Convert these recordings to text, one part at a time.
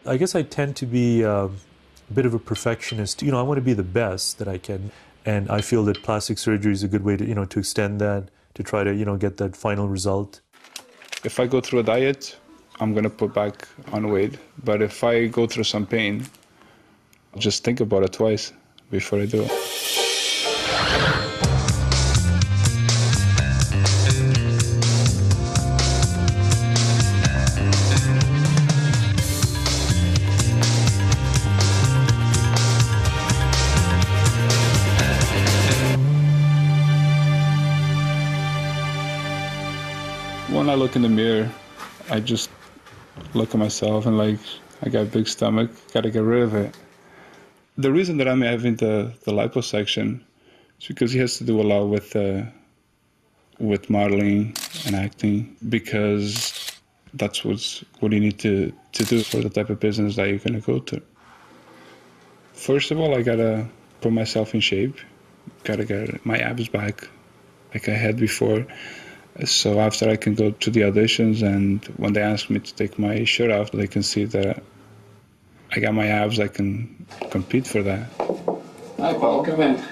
I guess I tend to be a bit of a perfectionist. I want to be the best that I can. And I feel that plastic surgery is a good way to, to extend that, to try to, get that final result. If I go through a diet, I'm going to put back on weight. But if I go through some pain, I'll just think about it twice before I do it. When I look in the mirror, I just look at myself and I got a big stomach, gotta get rid of it. The reason that I'm having the liposuction is because he has to do a lot with modeling and acting, because that's what you need to do for the type of business that you're gonna go to. First of all, I gotta put myself in shape, gotta get my abs back like I had before. So after I can go to the auditions, and when they ask me to take my shirt off, they can see that I got my abs, I can compete for that. Hi Paul, come in.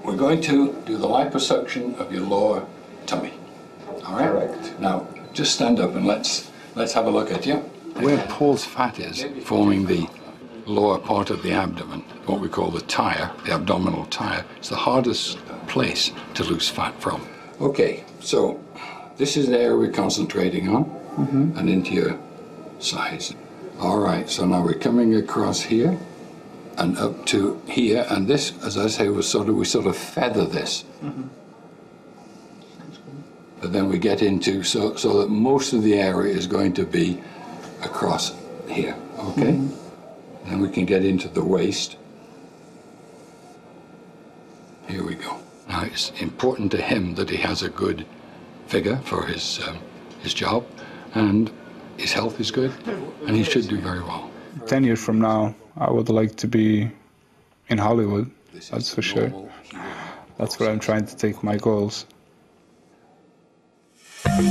We're going to do the liposuction of your lower tummy. All right? Correct. Now, just stand up and let's have a look at you. Where Paul's fat is, forming the lower part of the abdomen, what we call the tire, the abdominal tire, it's the hardest place to lose fat from. Okay, so this is the area we're concentrating on, and into your sides. All right, so now we're coming across here and up to here, and this, as I say, we sort of feather this. But then we get into, so that most of the area is going to be across here, okay? Then we can get into the waist. Here we go. Now, it's important to him that he has a good figure for his job, and his health is good, and he should do very well. 10 years from now, I would like to be in Hollywood, that's for sure. That's where I'm trying to take my goals. I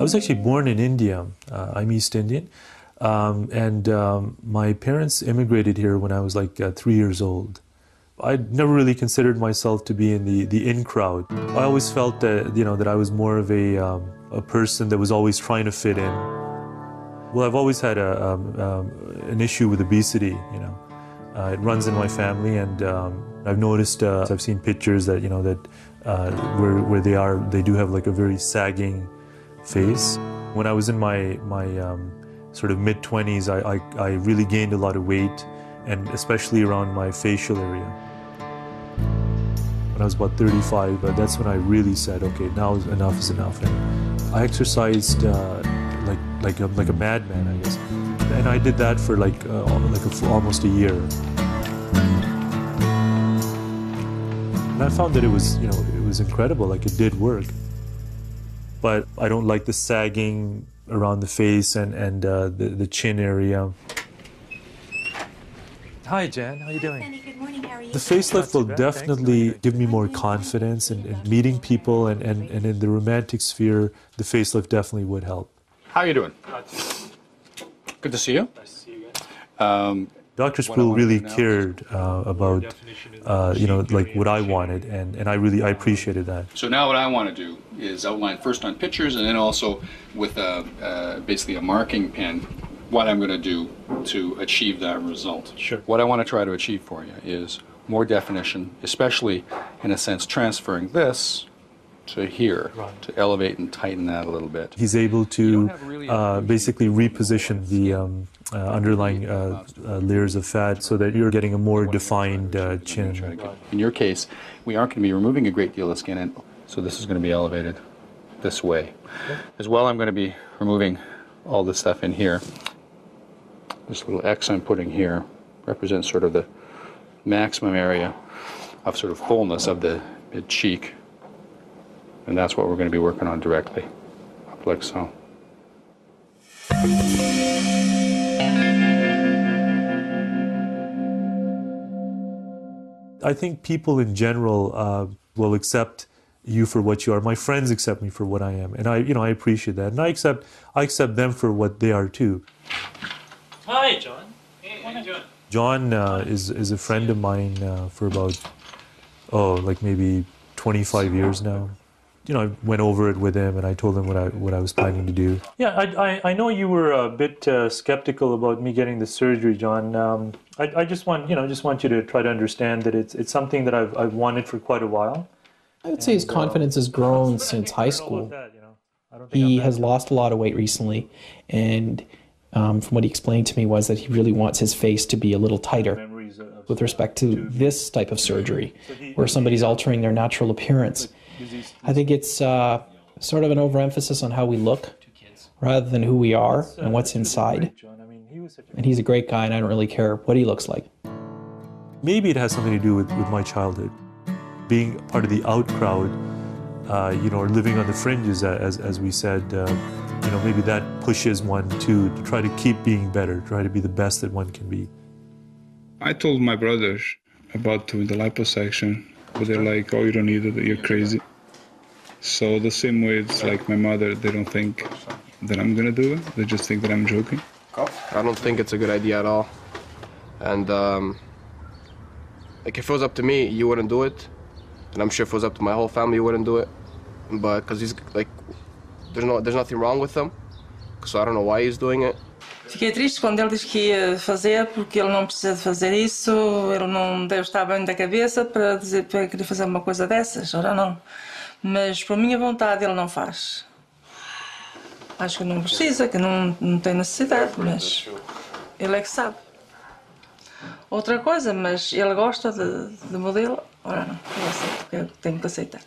was actually born in India. I'm East Indian. My parents immigrated here when I was 3 years old. I never really considered myself to be in the in crowd. I always felt that, that I was more of a person that was always trying to fit in. Well, I've always had an issue with obesity, It runs in my family, and I've noticed, I've seen pictures that, where they do have a very sagging face. When I was in my sort of mid-20s, I really gained a lot of weight, and especially around my facial area. When I was about 35, that's when I really said, okay, now enough is enough. And I exercised like a madman, I guess. And I did that for for almost a year. And I found that it was, it was incredible, it did work. But I don't like the sagging around the face and the chin area. Hi, Jen. How are you doing? Sonny, good morning. How are you? The facelift will definitely give me more confidence in meeting people, and in the romantic sphere, the facelift definitely would help. How are you doing? Good to see you. Nice to see you guys. Dr. Sproul really cared about, what I wanted, and I appreciated that. So now what I want to do is outline first on pictures, and then also with basically a marking pen, what I'm going to do to achieve that result. Sure. What I want to try to achieve for you is more definition, especially in a sense transferring this to here, right, to elevate and tighten that a little bit. He's able to basically reposition the underlying layers of fat so that you're getting a more defined chin. In your case, we aren't going to be removing a great deal of skin, and so this is going to be elevated this way. Okay. As well, I'm going to be removing all this stuff in here. This little X I'm putting here represents sort of the maximum area of sort of fullness of the mid-cheek. And that's what we're going to be working on directly, up like so. I think people in general will accept you for what you are. My friends accept me for what I am, and I appreciate that, and I accept them for what they are too. Hi, John. Hey, how you doing? John is a friend of mine for about like maybe 25 years now. I went over it with him, and I told him what I was planning to do. Yeah, I know you were a bit skeptical about me getting the surgery, John. I just want you to try to understand that it's something that I've wanted for quite a while. I would say his confidence has grown since high school. He has lost a lot of weight recently, and from what he explained to me was that he really wants his face to be a little tighter with respect to this type of surgery, where somebody's altering their natural appearance. I think it's sort of an overemphasis on how we look rather than who we are and what's inside. And he's a great guy, and I don't really care what he looks like. Maybe it has something to do with my childhood. Being part of the out crowd, or living on the fringes, as we said, maybe that pushes one to try to keep being better, try to be the best that one can be. I told my brothers about doing the liposuction, but they're like, "Oh, you don't need it, you're crazy." So the same way it's like my mother, they don't think that I'm gonna do it, they just think that I'm joking. I don't think it's a good idea at all. And if it was up to me, you wouldn't do it. And I'm sure if it was up to my whole family, you wouldn't do it. But because he's like, there's nothing wrong with him. So I don't know why he's doing it. Fiquei triste quando ele disse que ia fazer, porque ele não precisa de fazer isso, ele não deve estar bem da cabeça para dizer para querer fazer uma coisa dessas, ora não. Mas por minha vontade ele não faz. Acho que não precisa, que não tem necessidade, mas ele é que sabe. Outra coisa, mas ele gosta de modelo, ora não, eu aceito, eu tenho que aceitar.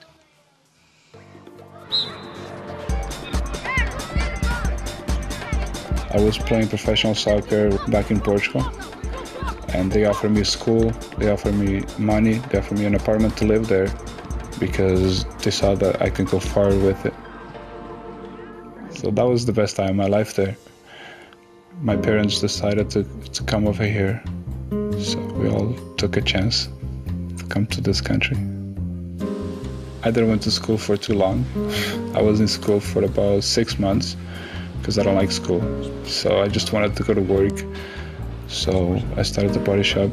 I was playing professional soccer back in Portugal, and they offered me school, they offered me money, they offered me an apartment to live there because they saw that I could go far with it. So that was the best time of my life there. My parents decided to come over here, so we all took a chance to come to this country. I didn't went to school for too long. I was in school for about 6 months because I don't like school. So I just wanted to go to work. So I started the body shop,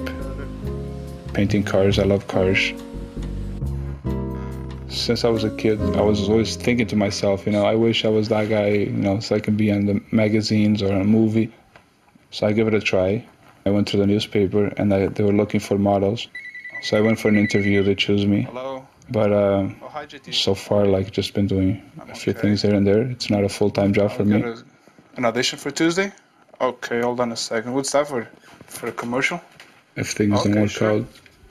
painting cars. I love cars. Since I was a kid, I was always thinking to myself, I wish I was that guy, so I can be in the magazines or in a movie. So I gave it a try. I went to the newspaper and they were looking for models. So I went for an interview, they chose me. Hello. But so far, just been doing a few things here and there. It's not a full-time job for me. An audition for Tuesday? Okay, hold on a second. What's that for? For a commercial? If things don't work out,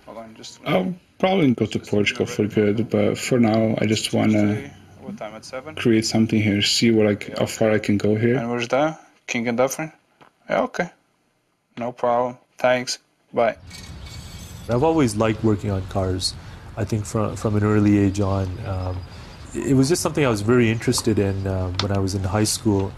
hold on, I'll probably go to Portugal for good. But for now, I just want to create something here, see how far I can go here. And where's that? King and Dufferin? Yeah, okay. No problem. Thanks. Bye. I've always liked working on cars. I think from an early age on. It was just something I was very interested in when I was in high school.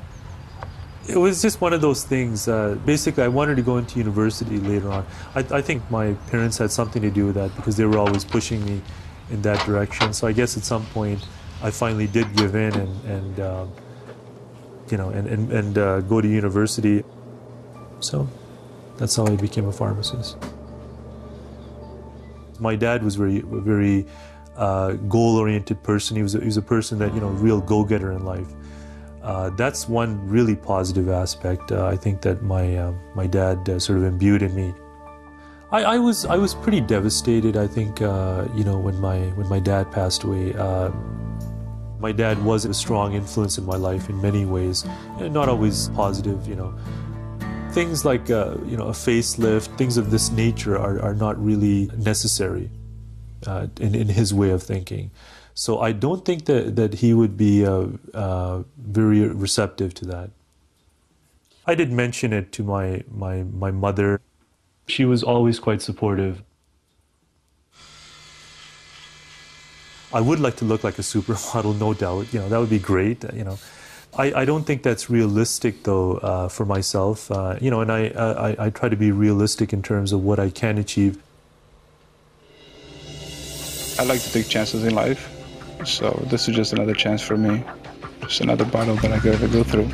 It was just one of those things. Basically, I wanted to go into university later on. I think my parents had something to do with that because they were always pushing me in that direction. So I guess at some point I finally did give in and go to university. So that's how I became a pharmacist. My dad was very goal-oriented person. He was a person that, real go-getter in life. That's one really positive aspect. I think that my dad sort of imbued in me. I was pretty devastated. I think when my dad passed away. My dad was a strong influence in my life in many ways, not always positive. Things like a facelift, things of this nature are not really necessary in his way of thinking. So I don't think that he would be very receptive to that. I did mention it to my mother. She was always quite supportive. I would like to look like a supermodel, no doubt. That would be great. I don't think that's realistic, though, for myself. And I try to be realistic in terms of what I can achieve. I like to take chances in life. So this is just another chance for me, just another battle that I gotta go through.